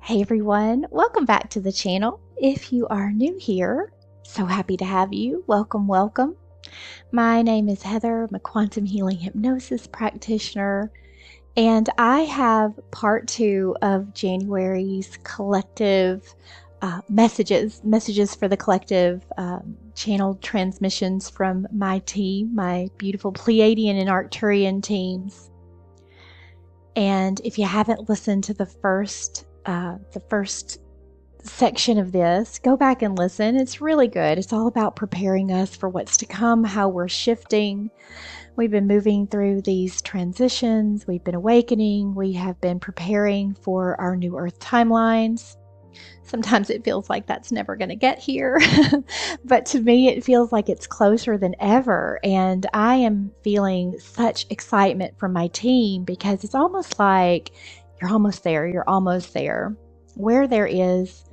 Hey everyone, welcome back to the channel. If you are new here, so happy to have you. Welcome, welcome. My name is Heather. I'm a quantum healing hypnosis practitioner, and I have part 2 of January's collective messages for the collective channeled transmissions from my team, my beautiful Pleiadian and Arcturian teams. And if you haven't listened to the first section of this, go back and listen. It's really good. It's all about preparing us for what's to come, how we're shifting. We've been moving through these transitions. We've been awakening. We have been preparing for our new Earth timelines. Sometimes it feels like that's never going to get here, but to me, it feels like it's closer than ever. And I am feeling such excitement from my team because it's almost like you're almost there. You're almost there. Where there is,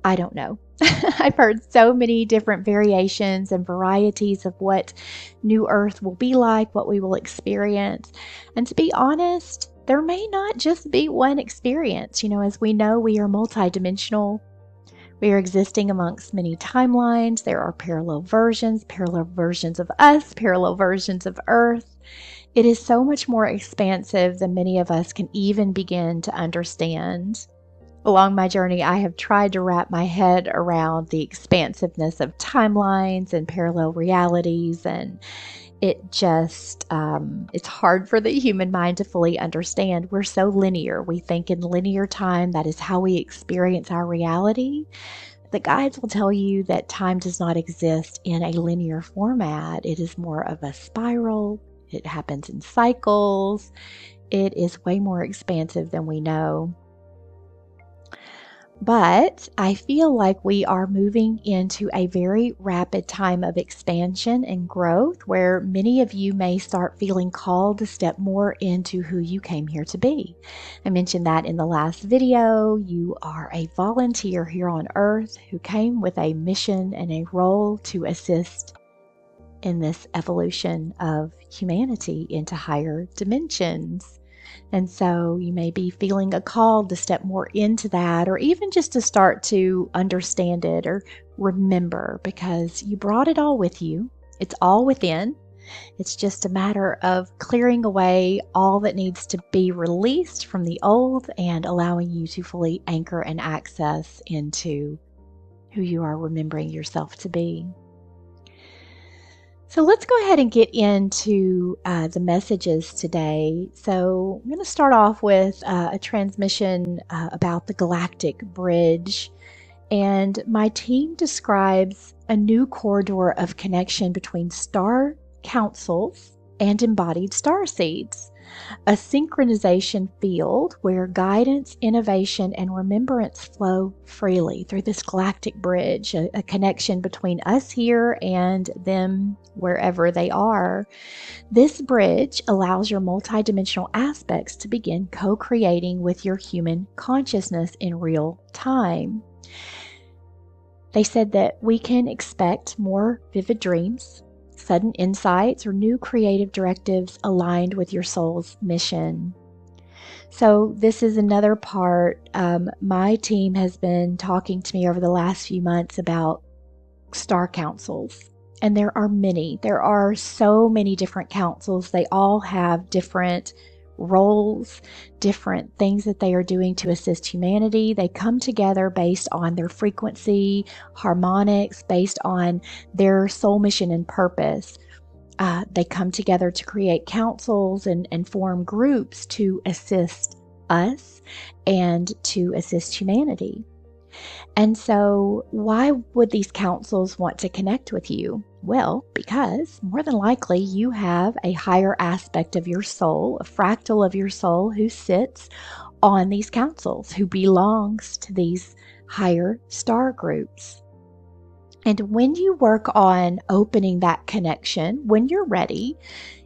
I don't know. I've heard so many different variations and varieties of what New Earth will be like, what we will experience. And to be honest, there may not just be one experience. You know, as we know, we are multidimensional. We are existing amongst many timelines. There are parallel versions of us, parallel versions of Earth. It is so much more expansive than many of us can even begin to understand. Along my journey, I have tried to wrap my head around the expansiveness of timelines and parallel realities, and it just, it's hard for the human mind to fully understand. We're so linear. We think in linear time. That is how we experience our reality. The guides will tell you that time does not exist in a linear format. It is more of a spiral. It happens in cycles. It is way more expansive than we know. But I feel like we are moving into a very rapid time of expansion and growth where many of you may start feeling called to step more into who you came here to be. I mentioned that in the last video. You are a volunteer here on Earth who came with a mission and a role to assist in this evolution of humanity into higher dimensions. And so you may be feeling a call to step more into that, or even just to start to understand it or remember, because you brought it all with you. It's all within. It's just a matter of clearing away all that needs to be released from the old and allowing you to fully anchor and access into who you are remembering yourself to be. So let's go ahead and get into the messages today. So I'm going to start off with a transmission about the Galactic Bridge. And my team describes a new corridor of connection between star councils and embodied star seeds. A synchronization field where guidance, innovation, and remembrance flow freely through this galactic bridge, a connection between us here and them wherever they are. This bridge allows your multidimensional aspects to begin co-creating with your human consciousness in real time. They said that we can expect more vivid dreams, sudden insights, or new creative directives aligned with your soul's mission. So this is another part. My team has been talking to me over the last few months about star councils. And there are many. There are so many different councils. They all have different roles, different things that they are doing to assist humanity. They come together based on their frequency, harmonics, based on their soul mission and purpose. They come together to create councils and form groups to assist us and to assist humanity. And so why would these councils want to connect with you? Well, because more than likely you have a higher aspect of your soul, a fractal of your soul who sits on these councils, who belongs to these higher star groups. And when you work on opening that connection, when you're ready,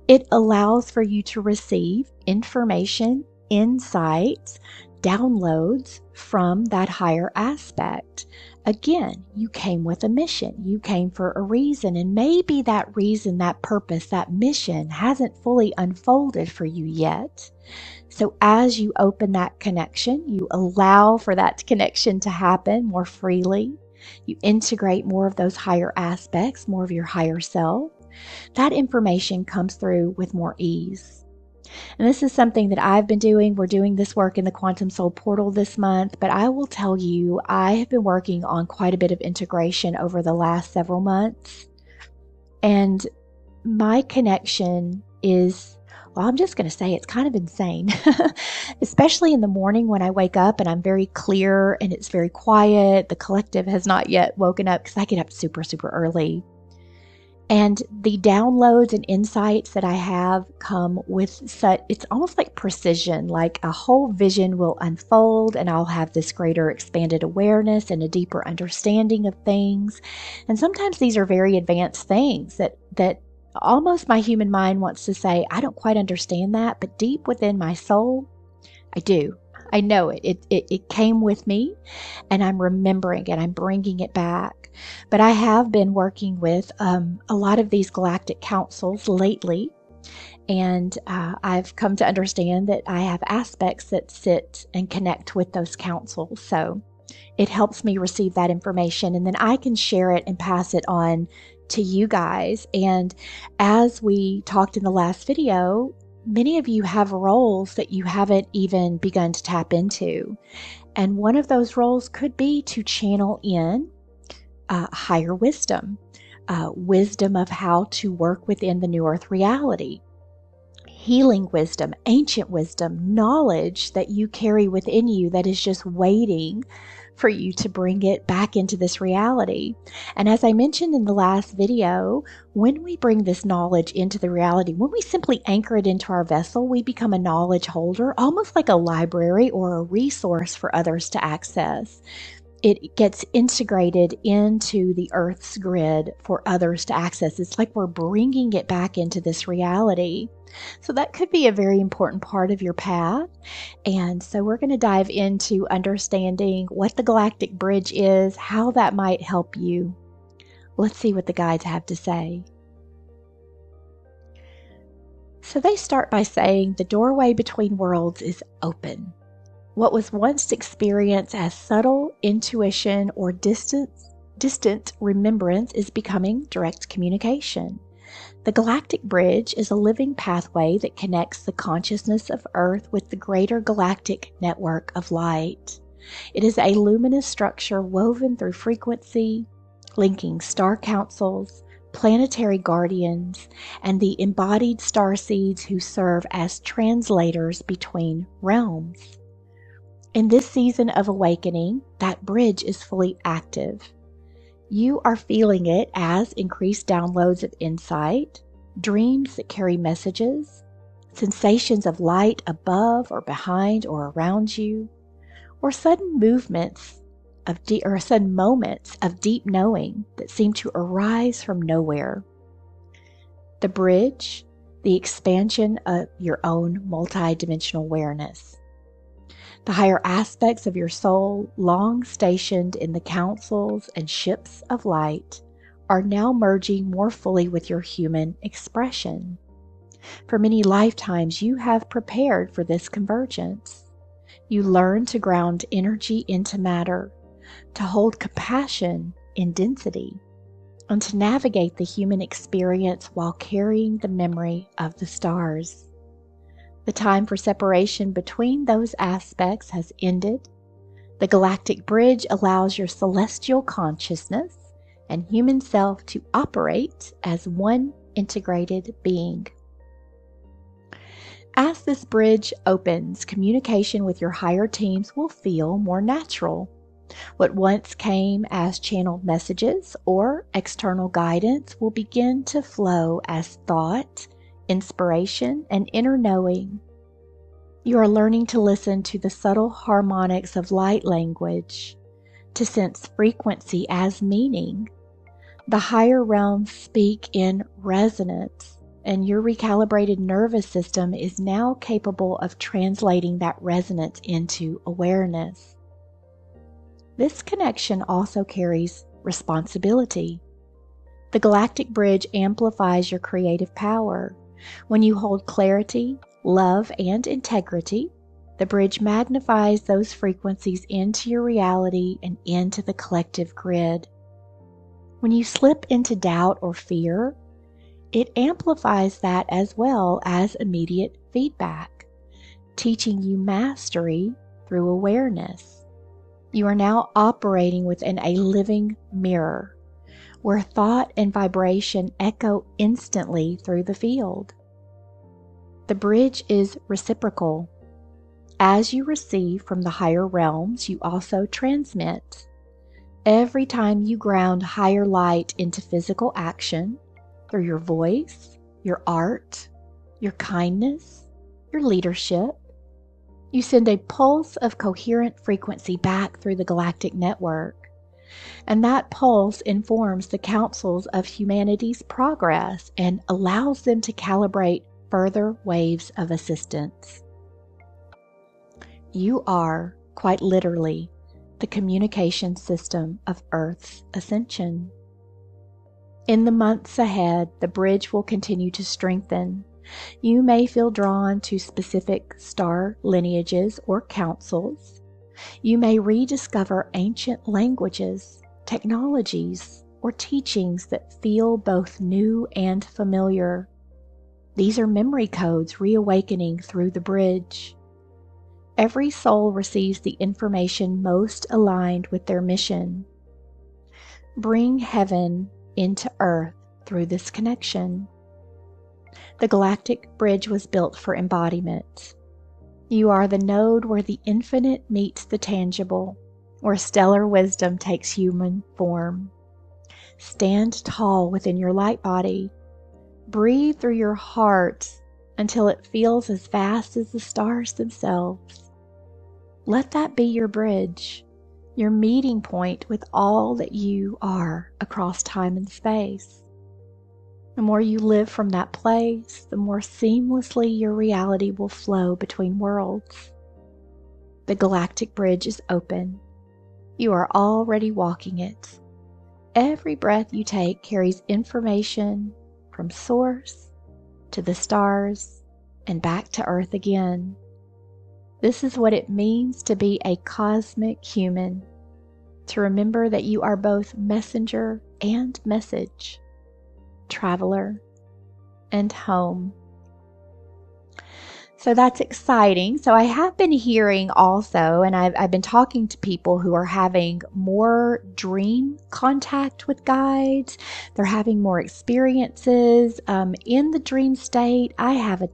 it allows for you to receive information, insights, downloads from that higher aspect. Again, you came with a mission. You came for a reason, and maybe that reason, that purpose, that mission hasn't fully unfolded for you yet. So as you open that connection, you allow for that connection to happen more freely. You integrate more of those higher aspects, more of your higher self. That information comes through with more ease. And this is something that I've been doing. We're doing this work in the Quantum Soul Portal this month, but I will tell you, I have been working on quite a bit of integration over the last several months. And my connection is, well, I'm just going to say it's kind of insane, especially in the morning when I wake up and I'm very clear and it's very quiet. The collective has not yet woken up because I get up super, super early. And the downloads and insights that I have come with such, it's almost like precision, like a whole vision will unfold and I'll have this greater expanded awareness and a deeper understanding of things. And sometimes these are very advanced things that almost my human mind wants to say, I don't quite understand that, but deep within my soul, I do. I know it. It came with me and I'm remembering it. I'm bringing it back. But I have been working with a lot of these galactic councils lately. And I've come to understand that I have aspects that sit and connect with those councils. So it helps me receive that information. And then I can share it and pass it on to you guys. And as we talked in the last video, many of you have roles that you haven't even begun to tap into. And one of those roles could be to channel in higher wisdom, wisdom of how to work within the new earth reality, healing wisdom, ancient wisdom, knowledge that you carry within you that is just waiting for you to bring it back into this reality. And as I mentioned in the last video, when we bring this knowledge into the reality, when we simply anchor it into our vessel, we become a knowledge holder, almost like a library or a resource for others to access. It gets integrated into the Earth's grid for others to access. It's like we're bringing it back into this reality. So that could be a very important part of your path. And so we're going to dive into understanding what the Galactic Bridge is, how that might help you. Let's see what the guides have to say. So they start by saying the doorway between worlds is open. What was once experienced as subtle intuition or distant remembrance is becoming direct communication. The Galactic Bridge is a living pathway that connects the consciousness of Earth with the greater galactic network of light. It is a luminous structure woven through frequency, linking star councils, planetary guardians, and the embodied starseeds who serve as translators between realms. In this season of awakening, that bridge is fully active. You are feeling it as increased downloads of insight, dreams that carry messages, sensations of light above or behind or around you, or sudden movements of sudden moments of deep knowing that seem to arise from nowhere. The bridge, the expansion of your own multidimensional awareness. The higher aspects of your soul, long stationed in the councils and ships of light, are now merging more fully with your human expression. For many lifetimes, you have prepared for this convergence. You learn to ground energy into matter, to hold compassion in density, and to navigate the human experience while carrying the memory of the stars. The time for separation between those aspects has ended. The Galactic Bridge allows your celestial consciousness and human self to operate as one integrated being. As this bridge opens, communication with your higher teams will feel more natural. What once came as channeled messages or external guidance will begin to flow as thought, inspiration, and inner knowing. You are learning to listen to the subtle harmonics of light language, to sense frequency as meaning. The higher realms speak in resonance, and your recalibrated nervous system is now capable of translating that resonance into awareness. This connection also carries responsibility. The Galactic Bridge amplifies your creative power. When you hold clarity, love, and integrity, the bridge magnifies those frequencies into your reality and into the collective grid. When you slip into doubt or fear, it amplifies that as well as immediate feedback, teaching you mastery through awareness. You are now operating within a living mirror, where thought and vibration echo instantly through the field. The bridge is reciprocal. As you receive from the higher realms, you also transmit. Every time you ground higher light into physical action, through your voice, your art, your kindness, your leadership, you send a pulse of coherent frequency back through the galactic network. And that pulse informs the councils of humanity's progress and allows them to calibrate further waves of assistance. You are, quite literally, the communication system of Earth's ascension. In the months ahead, the bridge will continue to strengthen. You may feel drawn to specific star lineages or councils. You may rediscover ancient languages, technologies, or teachings that feel both new and familiar. These are memory codes reawakening through the bridge. Every soul receives the information most aligned with their mission. Bring heaven into earth through this connection. The Galactic Bridge was built for embodiment. You are the node where the infinite meets the tangible, where stellar wisdom takes human form. Stand tall within your light body. Breathe through your heart until it feels as vast as the stars themselves. Let that be your bridge, your meeting point with all that you are across time and space. The more you live from that place, the more seamlessly your reality will flow between worlds. The Galactic Bridge is open. You are already walking it. Every breath you take carries information from source to the stars and back to Earth again. This is what it means to be a cosmic human, to remember that you are both messenger and message, traveler and home. So that's exciting. So I have been hearing also, and I've been talking to people who are having more dream contact with guides. They're having more experiences in the dream state. I have a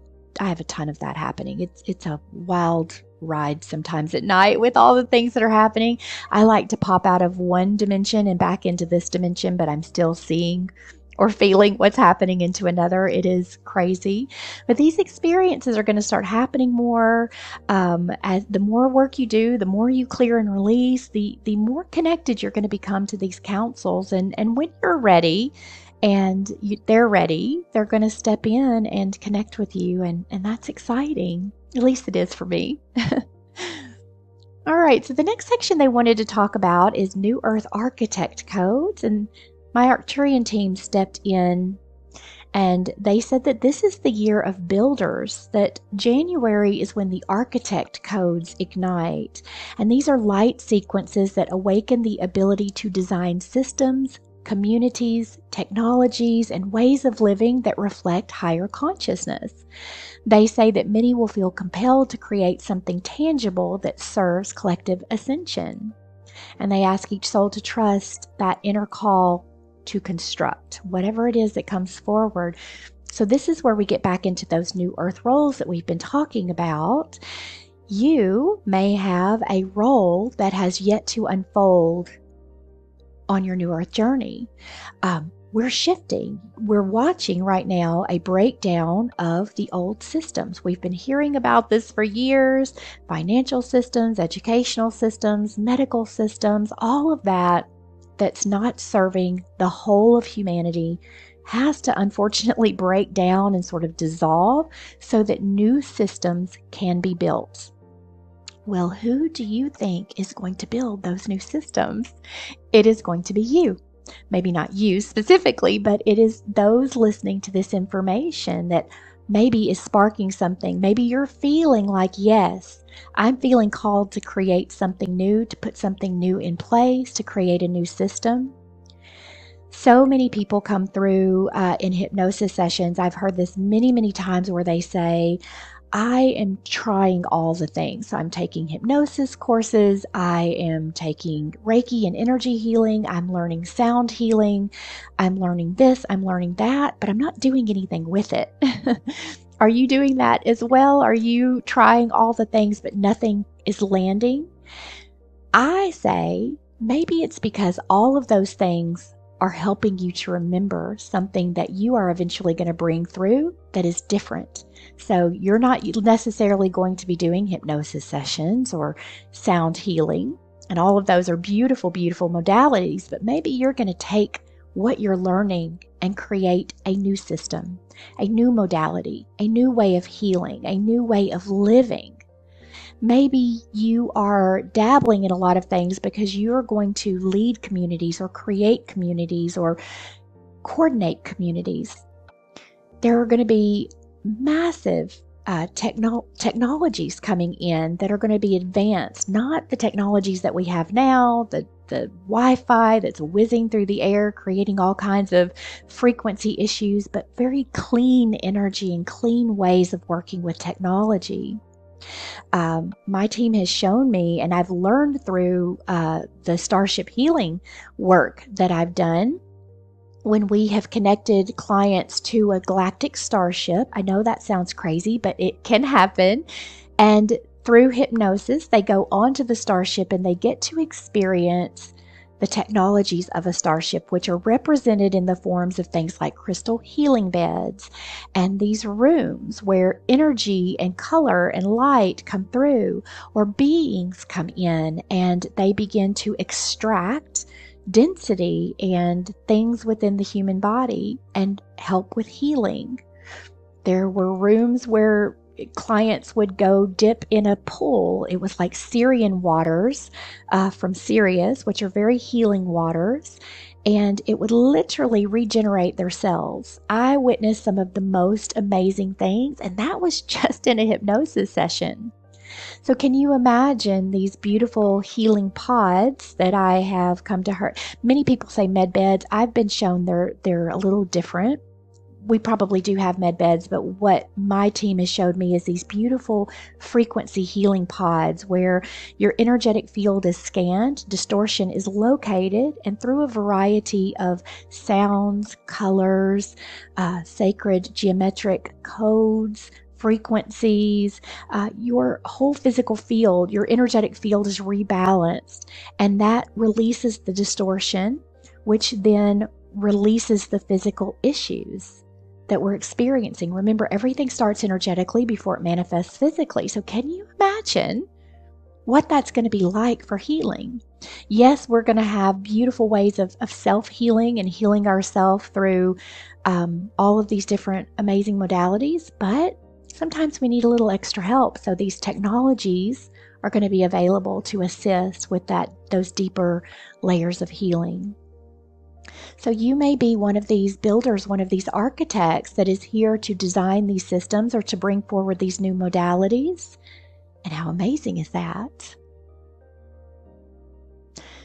ton of that happening. It's a wild ride sometimes at night with all the things that are happening. I like to pop out of one dimension and back into this dimension, but I'm still seeing or feeling what's happening into another. It is crazy. But these experiences are going to start happening more. As the more work you do, the more you clear and release, the more connected you're going to become to these councils. And when you're ready and they're ready, they're going to step in and connect with you. And that's exciting. At least it is for me. All right, so the next section they wanted to talk about is New Earth Architect Codes. And my Arcturian team stepped in and they said that this is the year of builders, that January is when the architect codes ignite. And these are light sequences that awaken the ability to design systems, communities, technologies, and ways of living that reflect higher consciousness. They say that many will feel compelled to create something tangible that serves collective ascension. And they ask each soul to trust that inner call to construct whatever it is that comes forward. So this is where we get back into those new earth roles that we've been talking about. You may have a role that has yet to unfold on your new earth journey. We're shifting. We're watching right now a breakdown of the old systems. We've been hearing about this for years. Financial systems, educational systems, medical systems, all of that that's not serving the whole of humanity has to unfortunately break down and sort of dissolve so that new systems can be built. Well, who do you think is going to build those new systems? It is going to be you. Maybe not you specifically, but it is those listening to this information that maybe is sparking something. Maybe you're feeling like, yes, I'm feeling called to create something new, to put something new in place, to create a new system. So many people come through in hypnosis sessions. I've heard this many, many times where they say, I am trying all the things. So I'm taking hypnosis courses. I am taking Reiki and energy healing. I'm learning sound healing. I'm learning this. I'm learning that, but I'm not doing anything with it. Are you doing that as well? Are you trying all the things, but nothing is landing? I say maybe it's because all of those things are helping you to remember something that you are eventually going to bring through that is different. So you're not necessarily going to be doing hypnosis sessions or sound healing, and all of those are beautiful, beautiful modalities, but maybe you're going to take what you're learning and create a new system, a new modality, a new way of healing, a new way of living. Maybe you are dabbling in a lot of things because you're going to lead communities or create communities or coordinate communities. There are going to be massive technologies coming in that are going to be advanced, not the technologies that we have now, the Wi-Fi that's whizzing through the air, creating all kinds of frequency issues, but very clean energy and clean ways of working with technology. My team has shown me, and I've learned through the Starship healing work that I've done, when we have connected clients to a galactic starship. I know that sounds crazy, but it can happen. And through hypnosis, they go onto the starship and they get to experience the technologies of a starship, which are represented in the forms of things like crystal healing beds and these rooms where energy and color and light come through, or beings come in and they begin to extract density and things within the human body and help with healing. There were rooms where clients would go dip in a pool. It was like Syrian waters from Sirius, which are very healing waters, and it would literally regenerate their cells. I witnessed some of the most amazing things, and that was just in a hypnosis session. So can you imagine these beautiful healing pods that I have come to hear? Many people say med beds. I've been shown they're a little different. We probably do have med beds, but what my team has showed me is these beautiful frequency healing pods where your energetic field is scanned, distortion is located, and through a variety of sounds, colors, sacred geometric codes, frequencies, your whole physical field, your energetic field is rebalanced, and that releases the distortion, which then releases the physical issues that we're experiencing. Remember, everything starts energetically before it manifests physically. So can you imagine what that's going to be like for healing? Yes, we're going to have beautiful ways of self-healing and healing ourselves through all of these different amazing modalities, but sometimes we need a little extra help. So these technologies are going to be available to assist with those deeper layers of healing. So you may be one of these builders, one of these architects that is here to design these systems or to bring forward these new modalities. And how amazing is that?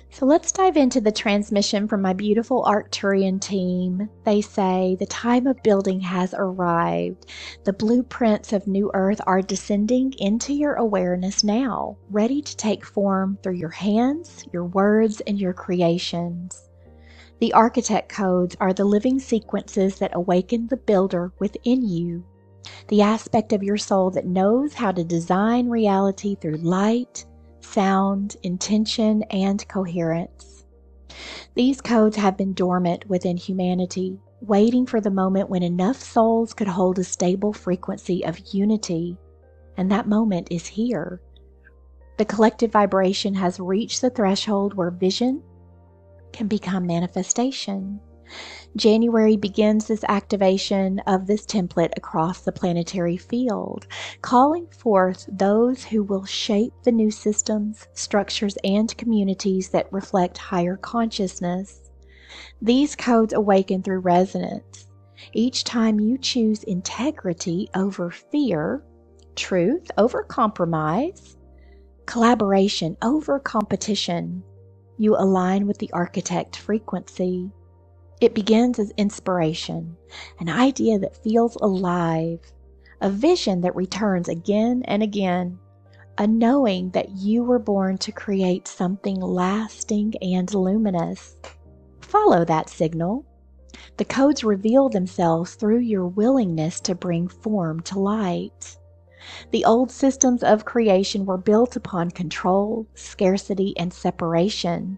So let's dive into the transmission from my beautiful Arcturian team. They say, the time of building has arrived. The blueprints of New Earth are descending into your awareness now, ready to take form through your hands, your words, and your creations. The architect codes are the living sequences that awaken the builder within you, the aspect of your soul that knows how to design reality through light, sound, intention, and coherence. These codes have been dormant within humanity, waiting for the moment when enough souls could hold a stable frequency of unity, and that moment is here. The collective vibration has reached the threshold where vision can become manifestation. January begins this activation of this template across the planetary field, calling forth those who will shape the new systems, structures, and communities that reflect higher consciousness. These codes awaken through resonance. Each time you choose integrity over fear, truth over compromise, collaboration over competition, you align with the architect frequency. It begins as inspiration, an idea that feels alive, a vision that returns again and again, a knowing that you were born to create something lasting and luminous. Follow that signal. The codes reveal themselves through your willingness to bring form to light. The old systems of creation were built upon control, scarcity, and separation.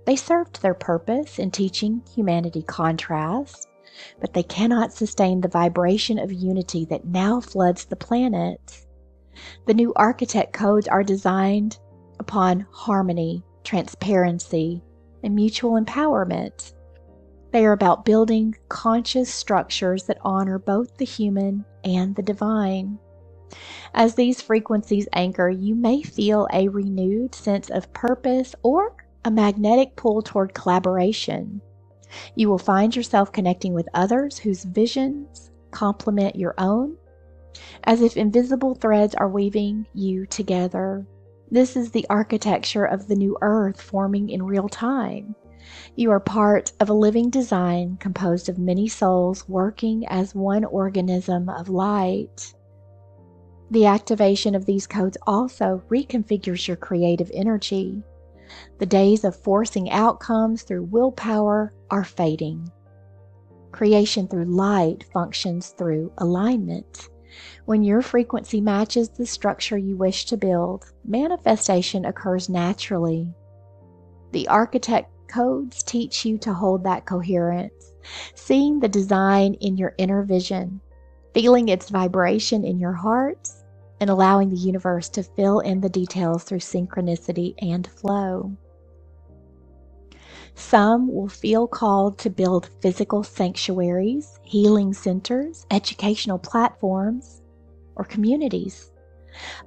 They served their purpose in teaching humanity contrast, but they cannot sustain the vibration of unity that now floods the planet. The new architect codes are designed upon harmony, transparency, and mutual empowerment. They are about building conscious structures that honor both the human and the divine. As these frequencies anchor, you may feel a renewed sense of purpose or a magnetic pull toward collaboration. You will find yourself connecting with others whose visions complement your own, as if invisible threads are weaving you together. This is the architecture of the new earth forming in real time. You are part of a living design composed of many souls working as one organism of light. The activation of these codes also reconfigures your creative energy. The days of forcing outcomes through willpower are fading. Creation through light functions through alignment. When your frequency matches the structure you wish to build, manifestation occurs naturally. The architect codes teach you to hold that coherence, seeing the design in your inner vision, feeling its vibration in your heart, and allowing the universe to fill in the details through synchronicity and flow. Some will feel called to build physical sanctuaries, healing centers, educational platforms, or communities.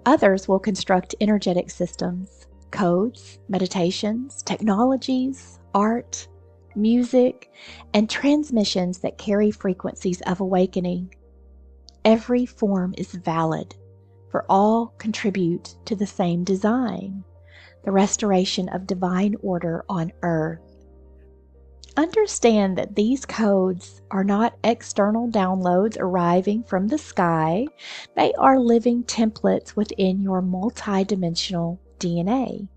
Others will construct energetic systems, codes, meditations, technologies, art, music, and transmissions that carry frequencies of awakening. Every form is valid, for all contribute to the same design, the restoration of divine order on earth. Understand that these codes are not external downloads arriving from the sky. They are living templates within your multidimensional DNA.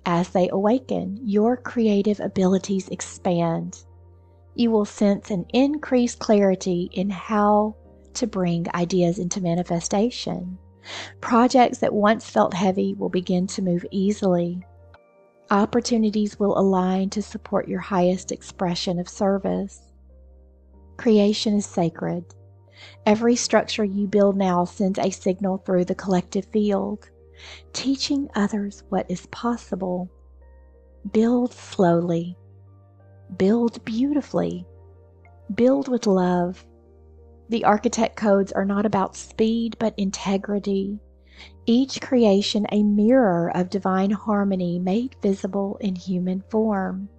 As they awaken, your creative abilities expand. You will sense an increased clarity in how to bring ideas into manifestation. Projects that once felt heavy will begin to move easily. Opportunities will align to support your highest expression of service. Creation is sacred. Every structure you build now sends a signal through the collective field, teaching others what is possible. Build slowly. Build beautifully. Build with love. The architect codes are not about speed, but integrity. Each creation a mirror of divine harmony made visible in human form.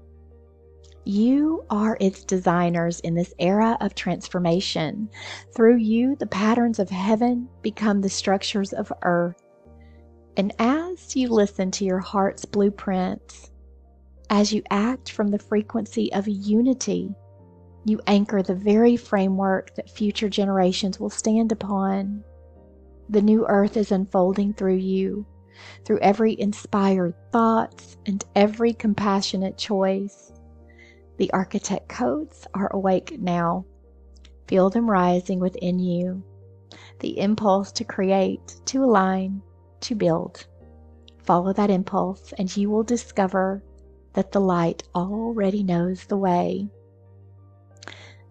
You are its designers in this era of transformation. Through you, the patterns of heaven become the structures of earth. And as you listen to your heart's blueprints, as you act from the frequency of unity, you anchor the very framework that future generations will stand upon. The new earth is unfolding through you, through every inspired thought and every compassionate choice. The architect codes are awake now. Feel them rising within you. The impulse to create, to align, to build. Follow that impulse and you will discover that the light already knows the way.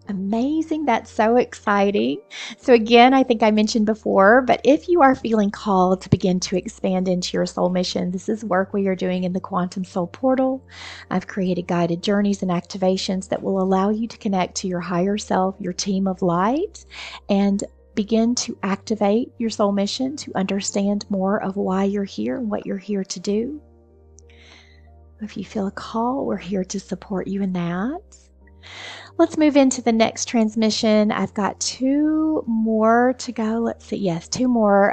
Amazing. That's so exciting. So, again, I think I mentioned before, but if you are feeling called to begin to expand into your soul mission, this is work we are doing in the Quantum Soul Portal. I've created guided journeys and activations that will allow you to connect to your higher self, your team of light, and begin to activate your soul mission to understand more of why you're here and what you're here to do. If you feel a call, we're here to support you in that. Let's move into the next transmission. I've got two more to go. Let's see. Yes, two more.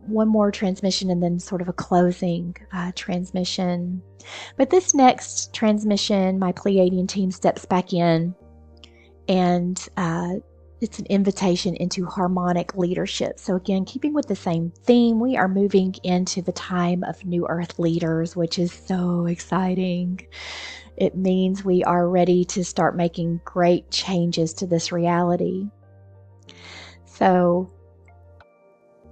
One more transmission and then sort of a closing transmission. But this next transmission, my Pleiadian team steps back in, and it's an invitation into harmonic leadership. So again, keeping with the same theme, we are moving into the time of New Earth leaders, which is so exciting. It means we are ready to start making great changes to this reality. So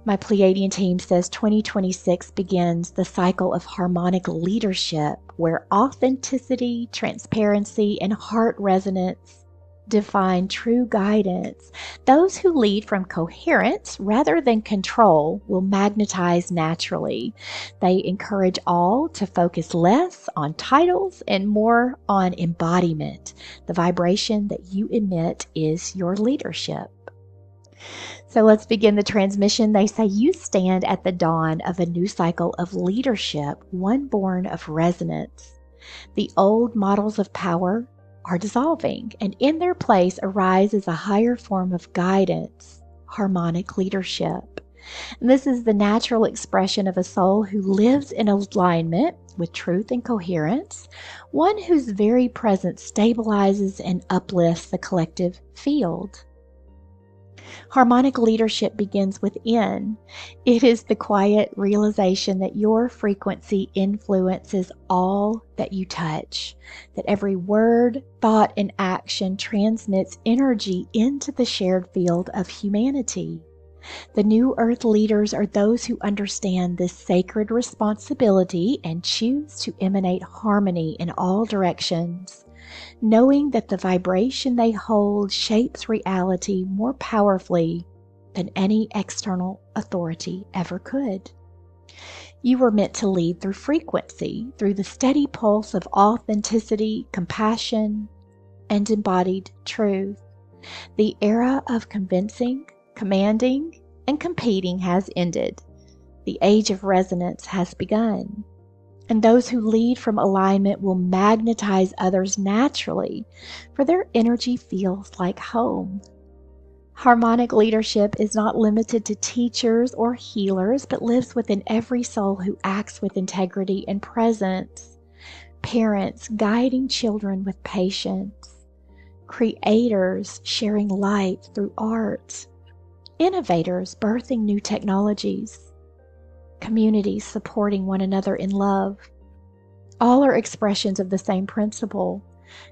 my Pleiadian team says 2026 begins the cycle of harmonic leadership, where authenticity, transparency, and heart resonance define true guidance. Those who lead from coherence rather than control will magnetize naturally. They encourage all to focus less on titles and more on embodiment. The vibration that you emit is your leadership. So let's begin the transmission. They say you stand at the dawn of a new cycle of leadership, one born of resonance. The old models of power are dissolving, and in their place arises a higher form of guidance, harmonic leadership. And this is the natural expression of a soul who lives in alignment with truth and coherence, one whose very presence stabilizes and uplifts the collective field. Harmonic leadership begins within. It is the quiet realization that your frequency influences all that you touch, that every word, thought, and action transmits energy into the shared field of humanity. The New Earth leaders are those who understand this sacred responsibility and choose to emanate harmony in all directions, knowing that the vibration they hold shapes reality more powerfully than any external authority ever could. You were meant to lead through frequency, through the steady pulse of authenticity, compassion, and embodied truth. The era of convincing, commanding, and competing has ended. The age of resonance has begun. And those who lead from alignment will magnetize others naturally, for their energy feels like home. Harmonic leadership is not limited to teachers or healers, but lives within every soul who acts with integrity and presence. Parents guiding children with patience. Creators sharing light through art. Innovators birthing new technologies. Communities supporting one another in love. All are expressions of the same principle.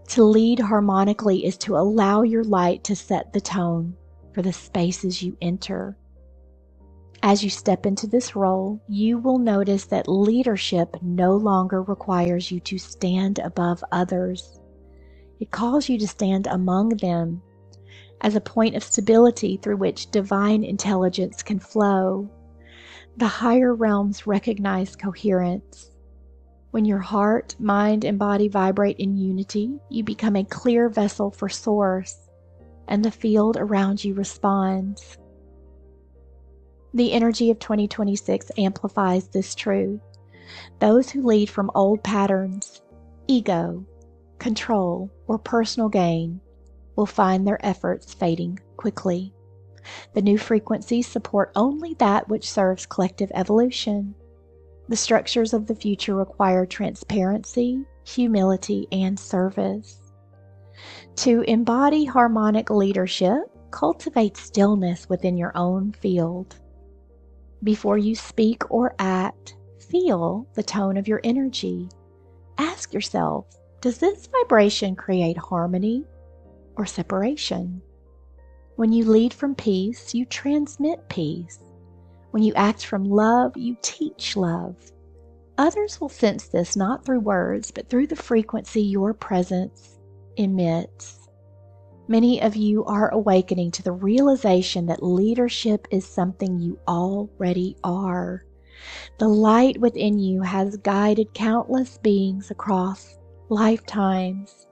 To lead harmonically is to allow your light to set the tone for the spaces you enter. As you step into this role, you will notice that leadership no longer requires you to stand above others. It calls you to stand among them as a point of stability through which divine intelligence can flow. The higher realms recognize coherence. When your heart, mind, and body vibrate in unity, you become a clear vessel for source, and the field around you responds. The energy of 2026 amplifies this truth. Those who lead from old patterns, ego, control, or personal gain will find their efforts fading quickly. The new frequencies support only that which serves collective evolution. The structures of the future require transparency, humility, and service. To embody harmonic leadership, cultivate stillness within your own field. Before you speak or act, feel the tone of your energy. Ask yourself, does this vibration create harmony or separation? When you lead from peace, you transmit peace. When you act from love, you teach love. Others will sense this not through words, but through the frequency your presence emits. Many of you are awakening to the realization that leadership is something you already are. The light within you has guided countless beings across lifetimes.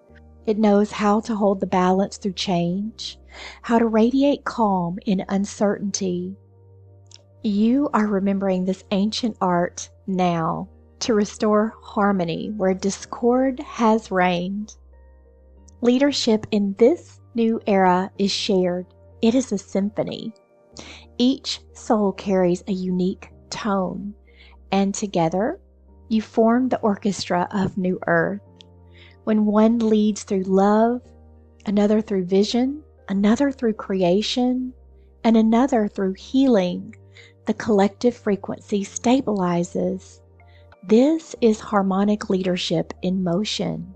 It knows how to hold the balance through change, how to radiate calm in uncertainty. You are remembering this ancient art now to restore harmony where discord has reigned. Leadership in this new era is shared. It is a symphony. Each soul carries a unique tone, and together you form the orchestra of New Earth. When one leads through love, another through vision, another through creation, and another through healing, the collective frequency stabilizes. This is harmonic leadership in motion,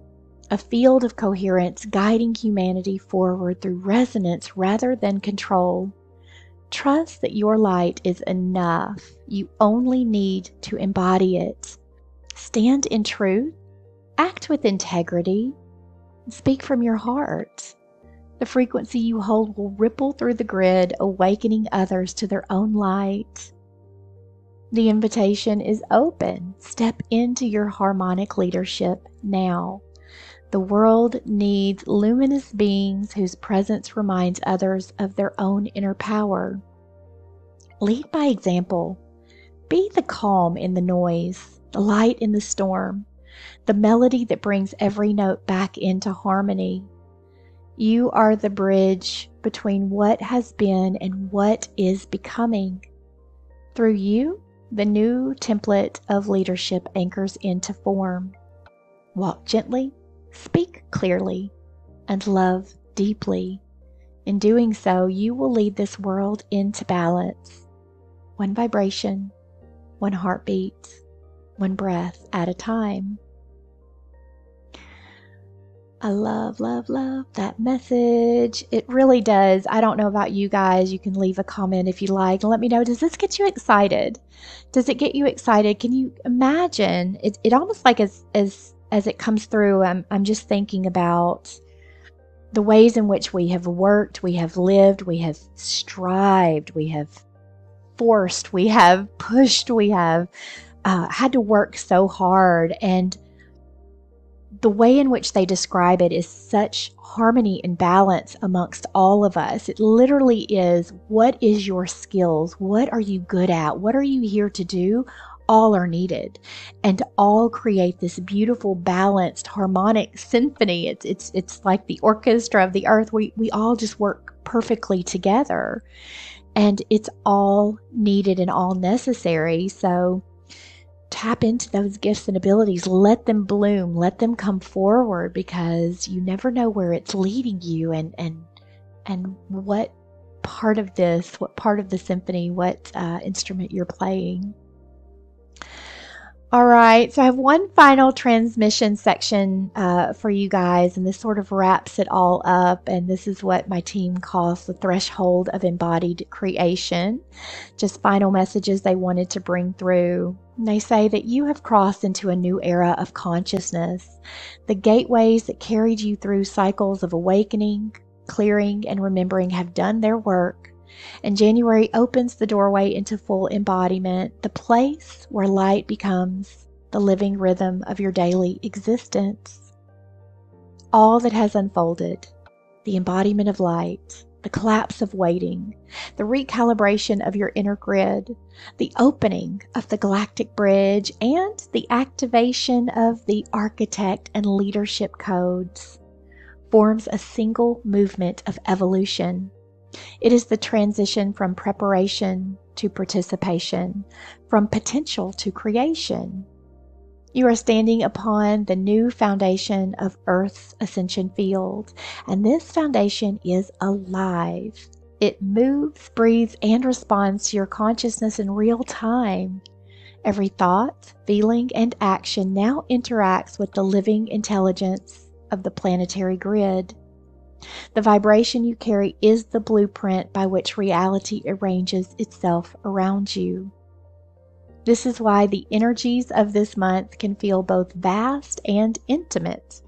a field of coherence guiding humanity forward through resonance rather than control. Trust that your light is enough. You only need to embody it. Stand in truth, act with integrity, and speak from your heart. The frequency you hold will ripple through the grid, awakening others to their own light. The invitation is open. Step into your harmonic leadership now. The world needs luminous beings whose presence reminds others of their own inner power. Lead by example. Be the calm in the noise, the light in the storm, the melody that brings every note back into harmony. You are the bridge between what has been and what is becoming. Through you, the new template of leadership anchors into form. Walk gently, speak clearly, and love deeply. In doing so, you will lead this world into balance. One vibration, one heartbeat, one breath at a time. I love that message. It really does. I don't know about you guys. You can leave a comment if you like and let me know. Does this get you excited? Does it get you excited? Can you imagine? It almost like as it comes through, I'm just thinking about the ways in which we have worked, we have lived, we have strived, we have forced, we have pushed, we have had to work so hard, and the way in which they describe it is such harmony and balance amongst all of us. It literally is, what is your skills? What are you good at? What are you here to do? All are needed, and all create this beautiful, balanced, harmonic symphony. It's like the orchestra of the earth. We all just work perfectly together, and it's all needed and all necessary. So tap into those gifts and abilities. Let them bloom. Let them come forward, because you never know where it's leading you and what part of the symphony, what instrument you're playing. All right, so I have one final transmission section for you guys, and this sort of wraps it all up, and this is what my team calls the threshold of embodied creation. Just final messages they wanted to bring through. And they say that you have crossed into a new era of consciousness. The gateways that carried you through cycles of awakening, clearing, and remembering have done their work. And January opens the doorway into full embodiment, the place where light becomes the living rhythm of your daily existence. All that has unfolded, the embodiment of light, the collapse of waiting, the recalibration of your inner grid, the opening of the Galactic Bridge, and the activation of the architect and leadership codes forms a single movement of evolution. It is the transition from preparation to participation, from potential to creation. You are standing upon the new foundation of Earth's ascension field, and this foundation is alive. It moves, breathes, and responds to your consciousness in real time. Every thought, feeling, and action now interacts with the living intelligence of the planetary grid. The vibration you carry is the blueprint by which reality arranges itself around you. This is why the energies of this month can feel both vast and intimate.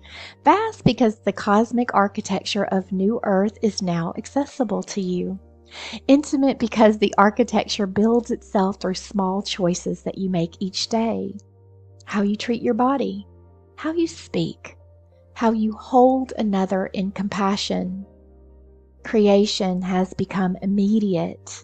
Vast because the cosmic architecture of New Earth is now accessible to you. Intimate because the architecture builds itself through small choices that you make each day. How you treat your body, how you speak, how you hold another in compassion. Creation has become immediate.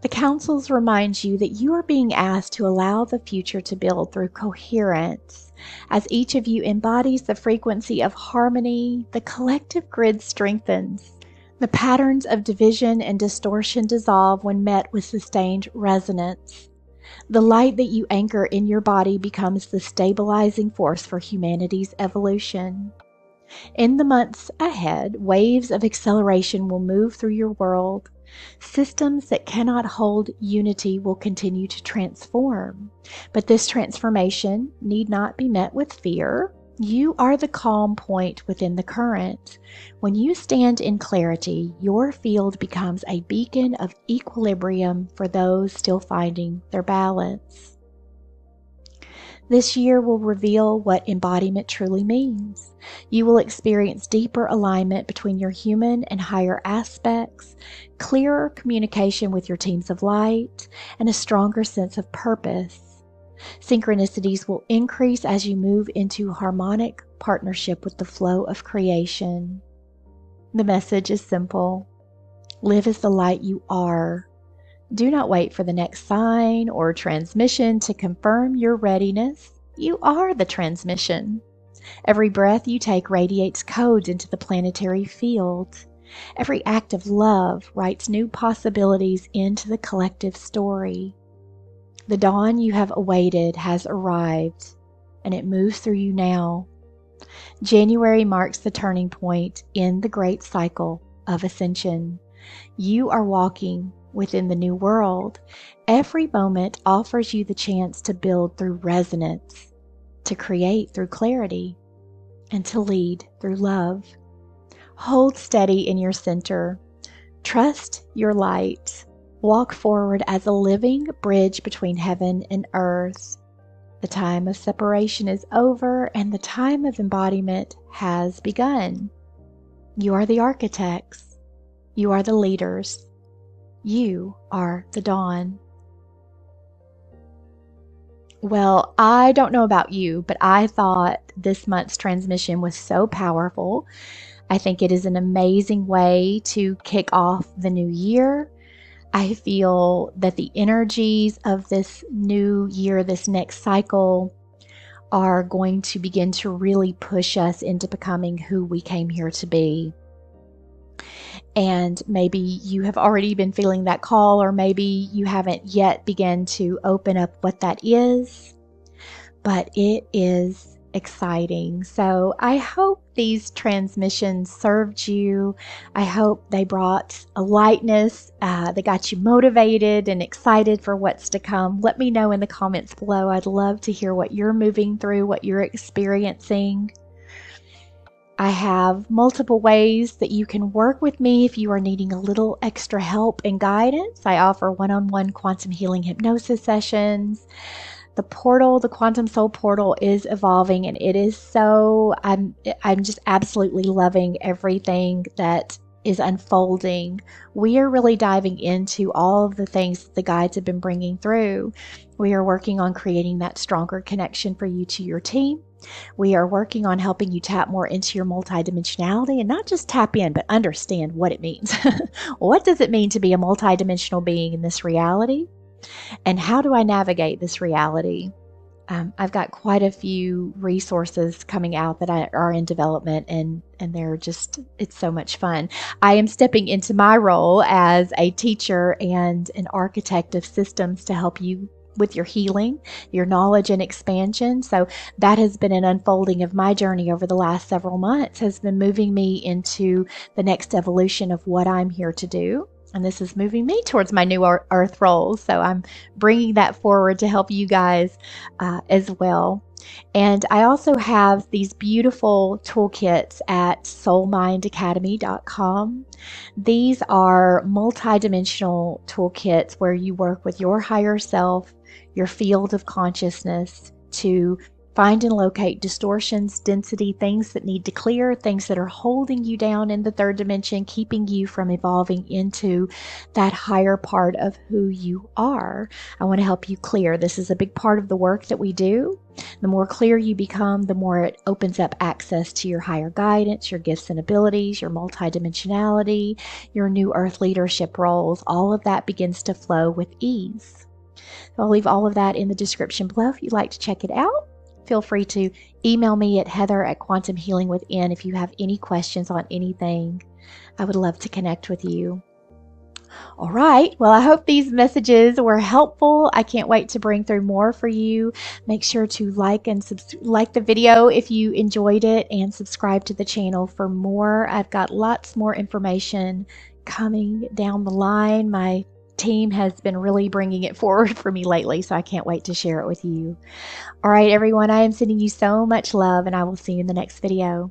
The councils remind you that you are being asked to allow the future to build through coherence. As each of you embodies the frequency of harmony, the collective grid strengthens. The patterns of division and distortion dissolve when met with sustained resonance. The light that you anchor in your body becomes the stabilizing force for humanity's evolution. In the months ahead, waves of acceleration will move through your world. Systems that cannot hold unity will continue to transform. But this transformation need not be met with fear. You are the calm point within the current. When you stand in clarity, your field becomes a beacon of equilibrium for those still finding their balance. This year will reveal what embodiment truly means. You will experience deeper alignment between your human and higher aspects, clearer communication with your teams of light, and a stronger sense of purpose. Synchronicities will increase as you move into harmonic partnership with the flow of creation. The message is simple. Live as the light you are. Do not wait for the next sign or transmission to confirm your readiness. You are the transmission. Every breath you take radiates codes into the planetary field. Every act of love writes new possibilities into the collective story. The dawn you have awaited has arrived, and it moves through you now. January marks the turning point in the great cycle of ascension. You are walking within the new world. Every moment offers you the chance to build through resonance, to create through clarity, and to lead through love. Hold steady in your center. Trust your light. Walk forward as a living bridge between heaven and earth. The time of separation is over and the time of embodiment has begun. You are the architects. You are the leaders. You are the dawn. Well, I don't know about you, but I thought this month's transmission was so powerful. I think it is an amazing way to kick off the new year. I feel that the energies of this new year, this next cycle, are going to begin to really push us into becoming who we came here to be. And maybe you have already been feeling that call, or maybe you haven't yet begun to open up what that is, but it is exciting. So I hope these transmissions served you. I hope they brought a lightness that got you motivated and excited for what's to come. Let me know in the comments below. I'd love to hear what you're moving through, what you're experiencing. I have multiple ways that you can work with me if you are needing a little extra help and guidance. I offer one-on-one quantum healing hypnosis sessions. The portal, the Quantum Soul Portal, is evolving, and it is so, I'm just absolutely loving everything that is unfolding. We are really diving into all of the things that the guides have been bringing through. We are working on creating that stronger connection for you to your team. We are working on helping you tap more into your multidimensionality, and not just tap in, but understand what it means. What does it mean to be a multidimensional being in this reality? And how do I navigate this reality? I've got quite a few resources coming out that are in development, and they're just, it's so much fun. I am stepping into my role as a teacher and an architect of systems to help you with your healing, your knowledge and expansion. So that has been an unfolding of my journey over the last several months, has been moving me into the next evolution of what I'm here to do. And this is moving me towards my new earth role. So I'm bringing that forward to help you guys as well. And I also have these beautiful toolkits at soulmindacademy.com. These are multidimensional toolkits where you work with your higher self your field of consciousness to find and locate distortions, density, things that need to clear, things that are holding you down in the third dimension, keeping you from evolving into that higher part of who you are. I want to help you clear. This is a big part of the work that we do. The more clear you become, the more it opens up access to your higher guidance, your gifts and abilities, your multidimensionality, your new earth leadership roles. All of that begins to flow with ease. So I'll leave all of that in the description below if you'd like to check it out. Feel free to email me at heather@quantumhealingwithin if you have any questions on anything. I would love to connect with you. All right. Well, I hope these messages were helpful. I can't wait to bring through more for you. Make sure to like the video if you enjoyed it, and subscribe to the channel for more. I've got lots more information coming down the line. My team has been really bringing it forward for me lately, so I can't wait to share it with you. All right, everyone, I am sending you so much love, and I will see you in the next video.